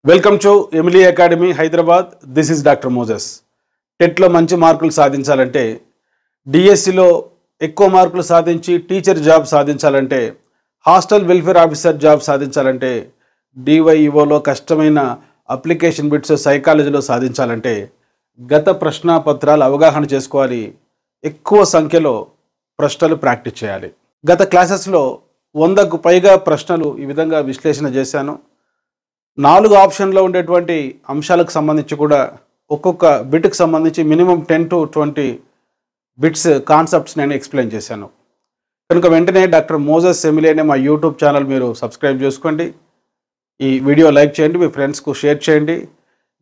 Welcome to Emily academy Hyderabad. This is doctor Moses. టెట్లో మంచి మార్కులు సాధించాలంటే, డిఎస్సిలో ఎక్కువ మార్కులు సాధించి టీచర్ జాబ్ సాధించాలంటే, హాస్టల్ వెల్ఫేర్ ఆఫీసర్ జాబ్ సాధించాలంటే, డివైఈఓలో కష్టమైన అప్లికేషన్ బిట్స్ సైకాలజీలో సాధించాలంటే గత ప్రశ్నాపత్రాలు అవగాహన చేసుకోవాలి. ఎక్కువ సంఖ్యలో ప్రశ్నలు ప్రాక్టీస్ చేయాలి. గత క్లాసెస్లో 100కు పైగా ప్రశ్నలు ఈ విధంగా విశ్లేషణ చేశాను. 4 ఆప్షన్లో ఉండేటువంటి అంశాలకు సంబంధించి కూడా ఒక్కొక్క బిట్కి సంబంధించి మినిమం 10 to 20 బిట్స్ కాన్సెప్ట్స్ నేను ఎక్స్ప్లెయిన్ చేశాను. కనుక వెంటనే డాక్టర్ మోజెస్ ఎమిలీ అనే మా యూట్యూబ్ ఛానల్ మీరు సబ్స్క్రైబ్ చేసుకోండి. ఈ వీడియో లైక్ చేయండి, మీ ఫ్రెండ్స్కు షేర్ చేయండి.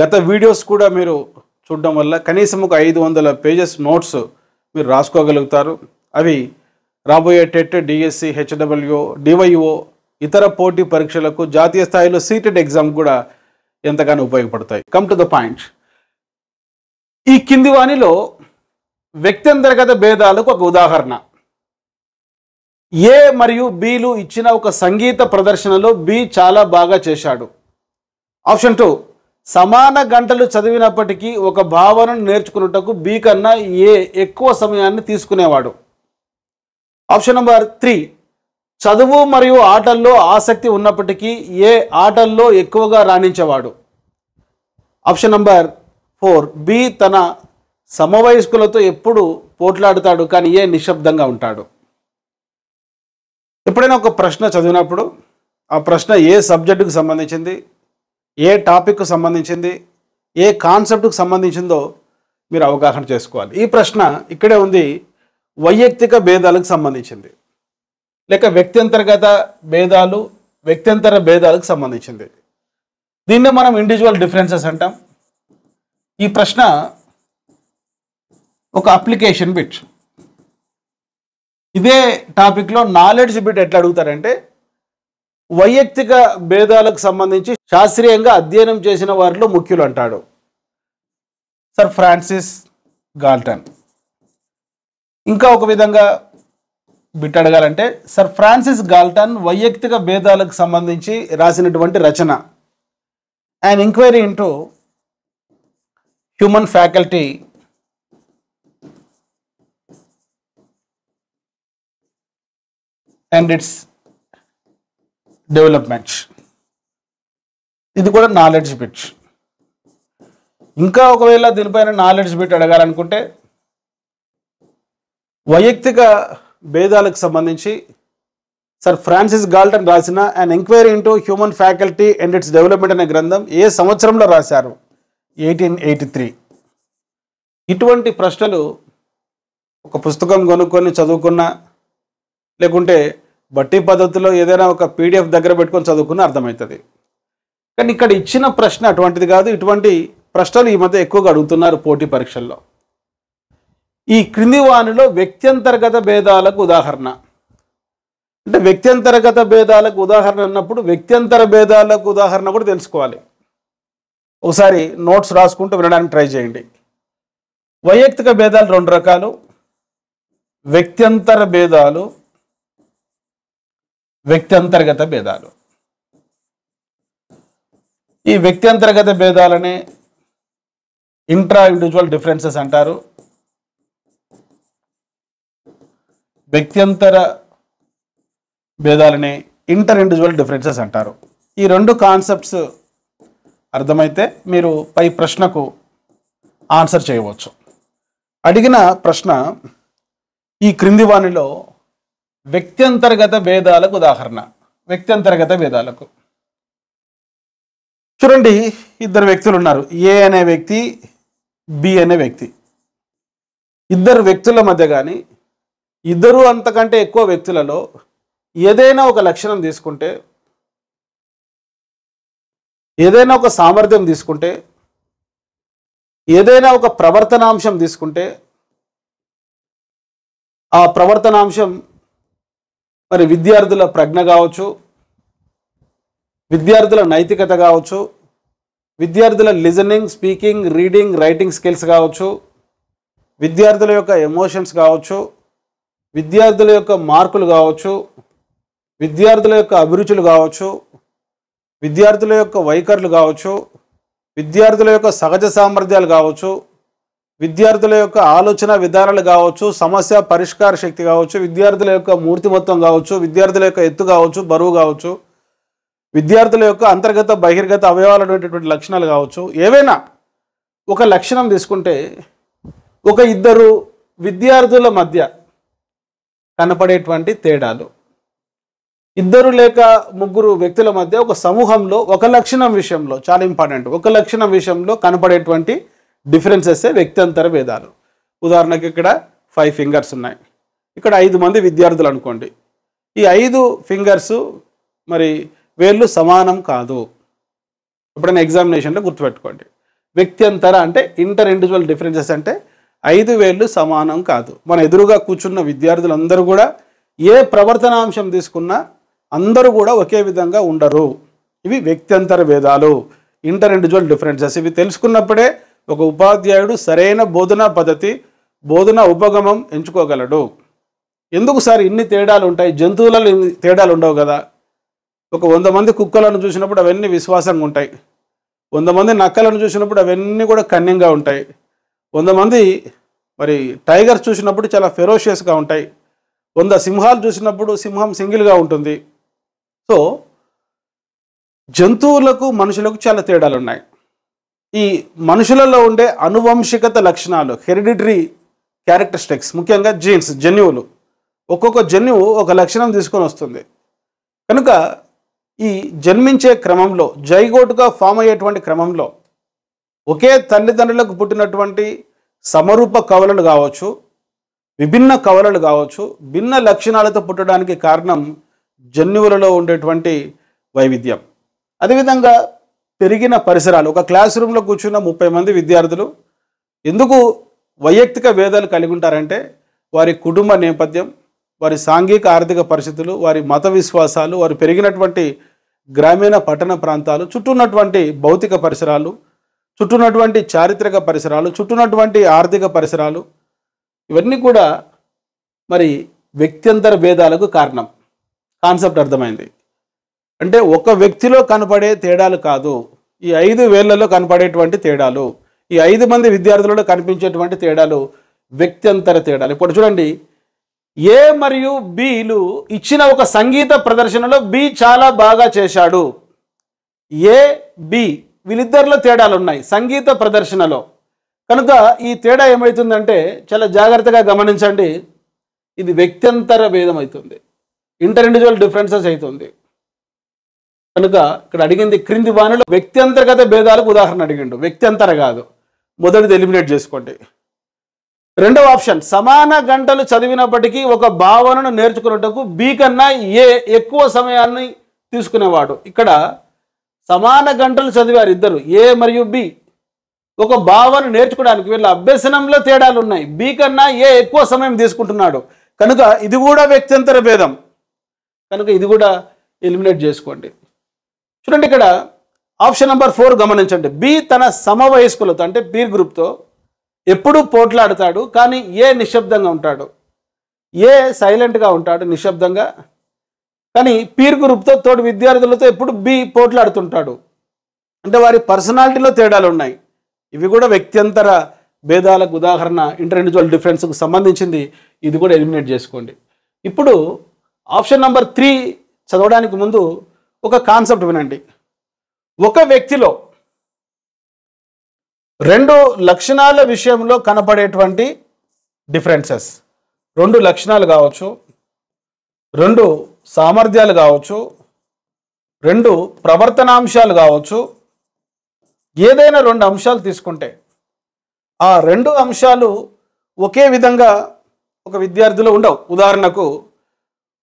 గత వీడియోస్ కూడా మీరు చూడడం వల్ల కనీసం ఒక 500 పేజెస్ నోట్స్ మీరు రాసుకోగలుగుతారు. అవి రాబోయే టెట్, డిఎస్సి, హెచ్డబ్ల్యూ, డివైఓ, ఇతర పోటీ పరీక్షలకు, జాతీయ స్థాయిలో సీటెడ్ ఎగ్జామ్ కూడా ఎంతగానో ఉపయోగపడతాయి. Come to the point. ఈ కింది వాణిలో వ్యక్త్యంతర్గత భేదాలకు ఒక ఉదాహరణ. ఏ మరియు బిలు ఇచ్చిన ఒక సంగీత ప్రదర్శనలో బి చాలా బాగా చేశాడు. ఆప్షన్ 2, సమాన గంటలు చదివినప్పటికీ ఒక భావనను నేర్చుకున్నటకు బి కన్నా ఏ ఎక్కువ సమయాన్ని తీసుకునేవాడు. ఆప్షన్ నెంబర్ 3, చదువు మరియు ఆటల్లో ఆసక్తి ఉన్నప్పటికీ ఏ ఆటల్లో ఎక్కువగా రాణించేవాడు. ఆప్షన్ నెంబర్ 4, బి తన సమవయస్కులతో ఎప్పుడు పోట్లాడుతాడు కానీ ఏ నిశ్శబ్దంగా ఉంటాడు. ఎప్పుడైనా ఒక ప్రశ్న చదివినప్పుడు ఆ ప్రశ్న ఏ సబ్జెక్టుకు సంబంధించింది, ఏ టాపిక్కు సంబంధించింది, ఏ కాన్సెప్ట్కు సంబంధించిందో మీరు అవగాహన చేసుకోవాలి. ఈ ప్రశ్న ఇక్కడే ఉంది, వైయక్తిక భేదాలకు సంబంధించింది, లేక వ్యక్త్యంతర్గత భేదాలు, వ్యక్త్యంతర భేదాలకు సంబంధించింది. దీన్నే మనం ఇండివిజువల్ డిఫరెన్సెస్ అంటాం. ఈ ప్రశ్న ఒక అప్లికేషన్ బిట్. ఇదే టాపిక్లో నాలెడ్జ్ బిట్ ఎట్లా అడుగుతారంటే, వైయక్తిక భేదాలకు సంబంధించి శాస్త్రీయంగా అధ్యయనం చేసిన వారిలో ముఖ్యులు అంటాడు. Sir Francis Galton. ఇంకా ఒక విధంగా బిట్ అడగాలంటే, సర్ ఫ్రాన్సిస్ గాల్టన్ వైయక్తిక భేదాలకు సంబంధించి రాసినటువంటి రచన and enquiry into human faculty and its development. ఇది కూడా నాలెడ్జ్ బిట్. ఇంకా ఒకవేళ దీనిపైన నాలెడ్జ్ బిట్ అడగాలనుకుంటే, వైయక్తిక భేదాలకు సంబంధించి సర్ ఫ్రాన్సిస్ గాల్టన్ రాసిన and enquiry into human faculty and its development అనే గ్రంథం ఏ సంవత్సరంలో రాశారు? 1883. ఇటువంటి ప్రశ్నలు ఒక పుస్తకం కొనుక్కొని చదువుకున్నా, లేకుంటే బట్టి పద్ధతిలో ఏదైనా ఒక PDF దగ్గర పెట్టుకొని చదువుకున్నా అర్థమవుతుంది. కానీ ఇక్కడ ఇచ్చిన ప్రశ్న అటువంటిది కాదు. ఇటువంటి ప్రశ్నలు ఈ మధ్య ఎక్కువగా అడుగుతున్నారు పోటీ పరీక్షల్లో. ఈ క్రింది వానిలో వ్యక్త్యంతర్గత భేదాలకు ఉదాహరణ. అంటే వ్యక్త్యంతర్గత భేదాలకు ఉదాహరణ అన్నప్పుడు వ్యక్త్యంతర భేదాలకు ఉదాహరణ కూడా తెలుసుకోవాలి. ఒకసారి నోట్స్ రాసుకుంటూ వినడానికి ట్రై చేయండి. వైయక్తిక భేదాలు 2 రకాలు, వ్యక్త్యంతర భేదాలు, వ్యక్త్యంతర్గత భేదాలు. ఈ వ్యక్త్యంతర్గత భేదాలని ఇంట్రా ఇండివిజువల్ డిఫరెన్సెస్ అంటారు. వ్యక్త్యంతర భేదాలని ఇంటర్ ఇండివిజువల్ డిఫరెన్సెస్ అంటారు. ఈ 2 కాన్సెప్ట్స్ అర్థమైతే మీరు పై ప్రశ్నకు ఆన్సర్ చేయవచ్చు. అడిగిన ప్రశ్న, ఈ క్రింది వానిలో వ్యక్త్యంతర్గత భేదాలకు ఉదాహరణ. వ్యక్త్యంతర్గత భేదాలకు చూడండి, 2 వ్యక్తులు ఉన్నారు. ఏ అనే వ్యక్తి, బి అనే వ్యక్తి. 2 వ్యక్తుల మధ్య కానీ 2 అంతకంటే ఎక్కువ వ్యక్తులలో ఏదైనా ఒక లక్షణం తీసుకుంటే, ఏదైనా ఒక సామర్థ్యం తీసుకుంటే, ఏదైనా ఒక ప్రవర్తనాంశం తీసుకుంటే, ఆ ప్రవర్తనాంశం మరి విద్యార్థుల ప్రజ్ఞ కావచ్చు, విద్యార్థుల నైతికత కావచ్చు, విద్యార్థుల listening, speaking, reading, writing skills కావచ్చు, విద్యార్థుల యొక్క ఎమోషన్స్ కావచ్చు, విద్యార్థుల యొక్క మార్కులు కావచ్చు, విద్యార్థుల యొక్క అభిరుచులు కావచ్చు, విద్యార్థుల యొక్క వైఖరులు కావచ్చు, విద్యార్థుల యొక్క సహజ సామర్థ్యాలు కావచ్చు, విద్యార్థుల యొక్క ఆలోచన విధానాలు కావచ్చు, సమస్య పరిష్కార శక్తి కావచ్చు, విద్యార్థుల యొక్క మూర్తిమత్వం కావచ్చు, విద్యార్థుల యొక్క ఎత్తు కావచ్చు, బరువు కావచ్చు, విద్యార్థుల యొక్క అంతర్గత బహిర్గత అవయవాలు అనేటటువంటి లక్షణాలు కావచ్చు. ఏవైనా ఒక లక్షణం తీసుకుంటే ఒక ఇద్దరు విద్యార్థుల మధ్య కనపడేటువంటి తేడాలు, ఇద్దరు లేక ముగ్గురు వ్యక్తుల మధ్య ఒక సమూహంలో ఒక లక్షణం విషయంలో చాలా ఇంపార్టెంట్, ఒక లక్షణం విషయంలో కనపడేటువంటి డిఫరెన్సెస్ వ్యక్త్యంతర భేదాలు. ఉదాహరణకి ఇక్కడ 5 ఫింగర్స్ ఉన్నాయి, ఇక్కడ 5 మంది విద్యార్థులు అనుకోండి. ఈ 5 ఫింగర్స్ మరి వేళ్ళు సమానం కాదు. ఎప్పుడైనా ఎగ్జామినేషన్లో గుర్తుపెట్టుకోండి. వ్యక్త్యంతర అంటే ఇంటర్ ఇండివిజువల్ డిఫరెన్సెస్ అంటే 5 వేళ్ళు సమానం కాదు. మన ఎదురుగా కూర్చున్న విద్యార్థులందరూ కూడా ఏ ప్రవర్తనాంశం తీసుకున్నా అందరూ కూడా ఒకే విధంగా ఉండరు. ఇవి వ్యక్త్యంతర భేదాలు, ఇంటర్ ఇండివిజువల్ డిఫరెన్సెస్. ఇవి తెలుసుకున్నప్పుడే ఒక ఉపాధ్యాయుడు సరైన బోధనా పద్ధతి, బోధనా ఉపగమం ఎంచుకోగలడు. ఎందుకు సార్ ఇన్ని తేడాలు ఉంటాయి? జంతువులలో ఇన్ని తేడాలు ఉండవు కదా. ఒక 100 మంది కుక్కలను చూసినప్పుడు అవన్నీ విశ్వాసంగా ఉంటాయి, 100 మంది నక్కలను చూసినప్పుడు అవన్నీ కూడా కన్యంగా ఉంటాయి, 100 మంది మరి టైగర్స్ చూసినప్పుడు చాలా ఫెరోషియస్గా ఉంటాయి, 100 సింహాలు చూసినప్పుడు సింహం సింగిల్గా ఉంటుంది. సో జంతువులకు మనుషులకు చాలా తేడాలు ఉన్నాయి. ఈ మనుషులలో ఉండే అనువంశికత లక్షణాలు, హెరిడిటరీ క్యారెక్టరిస్టిక్స్, ముఖ్యంగా జీన్స్, జన్యువులు, ఒక్కొక్క జన్యువు ఒక లక్షణం తీసుకొని వస్తుంది. కనుక ఈ జన్మించే క్రమంలో, జైగోటుగా ఫామ్ అయ్యేటువంటి క్రమంలో ఒకే తల్లిదండ్రులకు పుట్టినటువంటి సమరూప కవలలు కావచ్చు, విభిన్న కవలలు కావచ్చు, భిన్న లక్షణాలతో పుట్టడానికి కారణం జన్యువులలో ఉండేటువంటి వైవిధ్యం. అదేవిధంగా పెరిగిన పరిసరాలు. ఒక క్లాస్ రూమ్లో కూర్చున్న 30 మంది విద్యార్థులు ఎందుకు వైయక్తిక భేదాలు కలిగి ఉంటారంటే వారి కుటుంబ నేపథ్యం, వారి సాంఘిక ఆర్థిక పరిస్థితులు, వారి మత విశ్వాసాలు, వారు పెరిగినటువంటి గ్రామీణ పట్టణ ప్రాంతాలు, చుట్టూన్నటువంటి భౌతిక పరిసరాలు, చుట్టూన్నటువంటి చారిత్రక పరిసరాలు, చుట్టూన్నటువంటి ఆర్థిక పరిసరాలు, ఇవన్నీ కూడా మరి వ్యక్త్యంతర భేదాలకు కారణం. కాన్సెప్ట్ అర్థమైంది. అంటే ఒక వ్యక్తిలో కనపడే తేడాలు కాదు, ఈ 5 వేళ్లలో కనపడేటువంటి తేడాలు, ఈ 5 మంది విద్యార్థులలో కనిపించేటువంటి తేడాలు వ్యక్త్యంతర తేడాలు. ఇప్పుడు చూడండి, ఏ మరియు బిలు ఇచ్చిన ఒక సంగీత ప్రదర్శనలో బి చాలా బాగా చేశాడు. ఏ బి వీళ్ళిద్దరిలో తేడాలు ఉన్నాయి సంగీత ప్రదర్శనలో. కనుక ఈ తేడా ఏమవుతుందంటే చాలా జాగ్రత్తగా గమనించండి, ఇది వ్యక్త్యంతర భేదం అవుతుంది, ఇంటర్ ఇండివిజువల్ డిఫరెన్సెస్ అవుతుంది. కనుక ఇక్కడ అడిగింది క్రింది వాణిలో వ్యక్త్యంతర్గత భేదాలకు ఉదాహరణ అడిగిండు, వ్యక్త్యంతర కాదు. మొదటిది ఎలిమినేట్ చేసుకోండి. రెండవ ఆప్షన్, సమాన గంటలు చదివినప్పటికీ ఒక భావనను నేర్చుకున్నట్టుకు బి కన్నా ఏ ఎక్కువ సమయాన్ని తీసుకునేవాడు. ఇక్కడ సమాన గంటలు చదివారు ఇద్దరు, ఏ మరియు బి. ఒక భావన నేర్చుకోవడానికి వీళ్ళ అభ్యసనంలో తేడాలు ఉన్నాయి, బి కన్నా ఏ ఎక్కువ సమయం తీసుకుంటున్నాడు. కనుక ఇది కూడా వ్యక్త్యంతర భేదం, కనుక ఇది కూడా ఎలిమినేట్ చేసుకోండి. చూడండి, ఇక్కడ ఆప్షన్ నెంబర్ 4 గమనించండి. బి తన సమవయస్కులతో అంటే పీర్ గ్రూప్తో ఎప్పుడూ పోట్లాడతాడు, కానీ ఏ నిశ్శబ్దంగా ఉంటాడు. ఏ సైలెంట్గా ఉంటాడు, నిశ్శబ్దంగా, కానీ పీర్ గ్రూప్తో తోటి విద్యార్థులతో ఎప్పుడు బి పోట్లాడుతుంటాడు. అంటే వారి పర్సనాలిటీలో తేడాలు ఉన్నాయి. ఇవి కూడా వ్యక్త్యంతర భేదాలకు ఉదాహరణ, ఇంటర్ ఇండివిజువల్ డిఫరెన్స్కు సంబంధించింది. ఇది కూడా ఎలిమినేట్ చేసుకోండి. ఇప్పుడు ఆప్షన్ నెంబర్ 3 చదవడానికి ముందు ఒక కాన్సెప్ట్ వినండి. ఒక వ్యక్తిలో 2 లక్షణాల విషయంలో కనపడేటువంటి డిఫరెన్సెస్, 2 లక్షణాలు కావచ్చు, 2 సామర్థ్యాలు కావచ్చు, 2 ప్రవర్తనాంశాలు కావచ్చు, ఏదైనా 2 అంశాలు తీసుకుంటే ఆ 2 అంశాలు ఒకే విధంగా ఒక విద్యార్థిలో ఉండవు. ఉదాహరణకు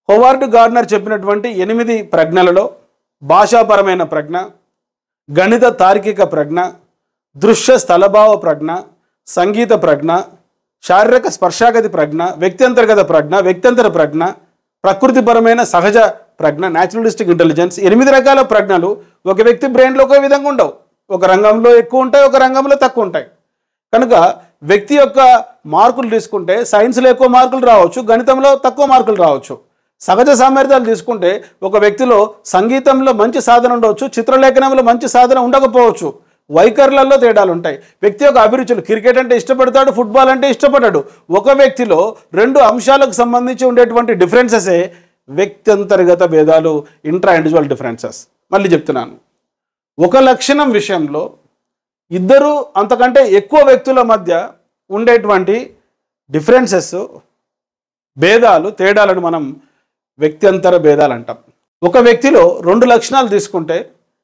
హోవార్డ్ గార్డ్నర్ చెప్పినటువంటి 8 ప్రజ్ఞలలో భాషాపరమైన ప్రజ్ఞ, గణిత తార్కిక ప్రజ్ఞ, దృశ్య స్థలభావ ప్రజ్ఞ, సంగీత ప్రజ్ఞ, శారీరక స్పర్శాగతి ప్రజ్ఞ, వ్యక్త్యంతర్గత ప్రజ్ఞ, వ్యక్త్యంతర ప్రజ్ఞ, ప్రకృతిపరమైన సహజ ప్రజ్ఞ, న్యాచురలిస్టిక్ ఇంటెలిజెన్స్, 8 రకాల ప్రజ్ఞలు ఒక వ్యక్తి బ్రెయిన్లో ఒక విధంగా ఉండవు. ఒక రంగంలో ఎక్కువ ఉంటాయి, ఒక రంగంలో తక్కువ ఉంటాయి. కనుక వ్యక్తి యొక్క మార్కులు తీసుకుంటే సైన్స్లో ఎక్కువ మార్కులు రావచ్చు, గణితంలో తక్కువ మార్కులు రావచ్చు. సహజ సామర్థ్యాలు తీసుకుంటే ఒక వ్యక్తిలో సంగీతంలో మంచి సాధన ఉండవచ్చు, చిత్రలేఖనంలో మంచి సాధన ఉండకపోవచ్చు, వైఖరులలో తేడాలు ఉంటాయి. వ్యక్తి యొక్క అభిరుచులు, క్రికెట్ అంటే ఇష్టపడతాడు, ఫుట్బాల్ అంటే ఇష్టపడ్డాడు. ఒక వ్యక్తిలో రెండు అంశాలకు సంబంధించి ఉండేటువంటి డిఫరెన్సెసే వ్యక్త్యంతర్గత భేదాలు, ఇంట్రా ఇండివిజువల్ డిఫరెన్సెస్. మళ్ళీ చెప్తున్నాను, ఒక లక్షణం విషయంలో ఇద్దరు అంతకంటే ఎక్కువ వ్యక్తుల మధ్య ఉండేటువంటి డిఫరెన్సెస్, భేదాలు, తేడాలను మనం వ్యక్త్యంతర భేదాలు అంటాం. ఒక వ్యక్తిలో రెండు లక్షణాలు తీసుకుంటే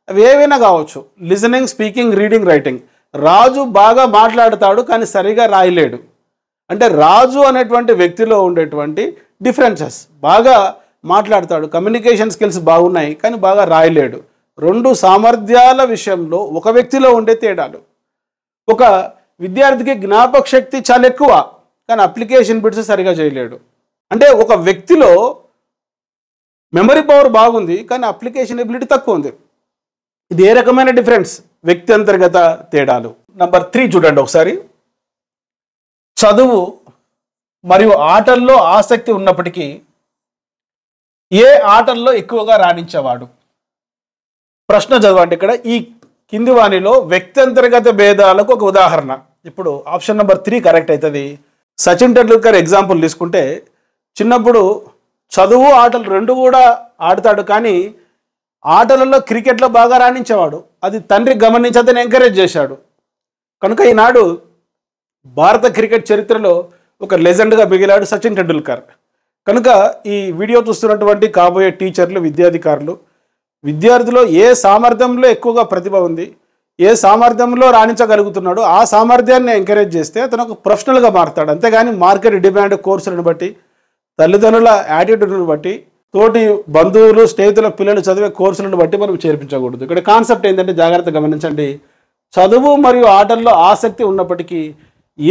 అవి ఏవైనా కావచ్చు. Listening, speaking, reading, writing. Raju బాగా మాట్లాడతాడు కానీ సరిగా రాయలేడు. అంటే రాజు అనేటువంటి వ్యక్తిలో ఉండేటువంటి డిఫరెన్సెస్, బాగా మాట్లాడతాడు, కమ్యూనికేషన్ స్కిల్స్ బాగున్నాయి కానీ బాగా రాయలేడు. రెండు సామర్థ్యాల విషయంలో ఒక వ్యక్తిలో ఉండే తేడాలు. ఒక విద్యార్థికి జ్ఞాపక శక్తి చాలా ఎక్కువ కానీ అప్లికేషన్ బిట్స్ సరిగా చేయలేడు. అంటే ఒక వ్యక్తిలో మెమరీ పవర్ బాగుంది కానీ అప్లికేషన్ ఎబిలిటీ తక్కువ ఉంది. ఇది ఏ రకమైన డిఫరెన్స్? వ్యక్తి అంతర్గత తేడాలు. నంబర్ 3 చూడండి ఒకసారి. చదువు మరియు ఆటల్లో ఆసక్తి ఉన్నప్పటికీ ఏ ఆటల్లో ఎక్కువగా రాణించేవాడు? ప్రశ్న చదవండి. ఇక్కడ ఈ కింది వాణిలో వ్యక్త్యంతర్గత భేదాలకు ఒక ఉదాహరణ. ఇప్పుడు ఆప్షన్ నెంబర్ 3 కరెక్ట్ అవుతుంది. సచిన్ టెండూల్కర్ ఎగ్జాంపుల్ తీసుకుంటే చిన్నప్పుడు చదువు ఆటలు రెండు కూడా ఆడతాడు కానీ ఆటలలో క్రికెట్లో బాగా రాణించేవాడు. అది తండ్రి గమనించి అతను ఎంకరేజ్ చేశాడు. కనుక ఈనాడు భారత క్రికెట్ చరిత్రలో ఒక లెజెండ్గా మిగిలాడు సచిన్ టెండూల్కర్. కనుక ఈ వీడియో చూస్తున్నటువంటి కాబోయే టీచర్లు, విద్యాధికారులు, విద్యార్థిలో ఏ సామర్థ్యంలో ఎక్కువగా ప్రతిభ ఉంది, ఏ సామర్థ్యంలో రాణించగలుగుతున్నాడో ఆ సామర్థ్యాన్ని ఎంకరేజ్ చేస్తే అతను ఒక ప్రొఫెషనల్గా మారుతాడు. అంతేగాని మార్కెట్ డిమాండ్, కోర్సులను బట్టి, తల్లిదండ్రుల యాటిట్యూడ్ని బట్టి, తోటి బంధువులు, స్నేహితుల పిల్లలు చదివే కోర్సులను బట్టి మనం చేర్పించకూడదు. ఇక్కడ కాన్సెప్ట్ ఏంటంటే జాగ్రత్తగా గమనించండి. చదువు మరియు ఆటల్లో ఆసక్తి ఉన్నప్పటికీ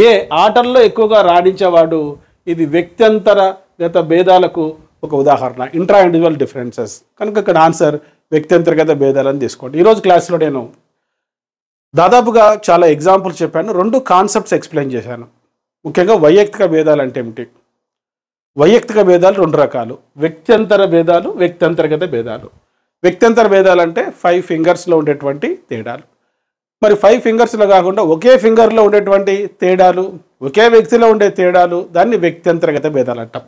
ఏ ఆటల్లో ఎక్కువగా రాణించేవాడు, ఇది వ్యక్త్యంతర్గత భేదాలకు ఒక ఉదాహరణ, ఇంట్రా ఇండివిజువల్ డిఫరెన్సెస్. కనుక ఇక్కడ ఆన్సర్ వ్యక్త్యంతర్గత భేదాలని తీసుకోండి. ఈరోజు క్లాస్లో నేను దాదాపుగా చాలా ఎగ్జాంపుల్స్ చెప్పాను, 2 కాన్సెప్ట్స్ ఎక్స్ప్లెయిన్ చేశాను. ముఖ్యంగా వైయక్తిక భేదాలు అంటే ఏమిటి? వైయక్తిక భేదాలు 2 రకాలు, వ్యక్త్యంతర భేదాలు, వ్యక్త్యంతర్గత భేదాలు. వ్యక్త్యంతర భేదాలు అంటే 5 ఫింగర్స్లో ఉండేటువంటి తేడాలు. మరి 5 ఫింగర్స్లో కాకుండా ఒకే ఫింగర్లో ఉండేటువంటి తేడాలు, ఒకే వ్యక్తిలో ఉండే తేడాలు, దాన్ని వ్యక్త్యంతర్గత భేదాలు అంటాం.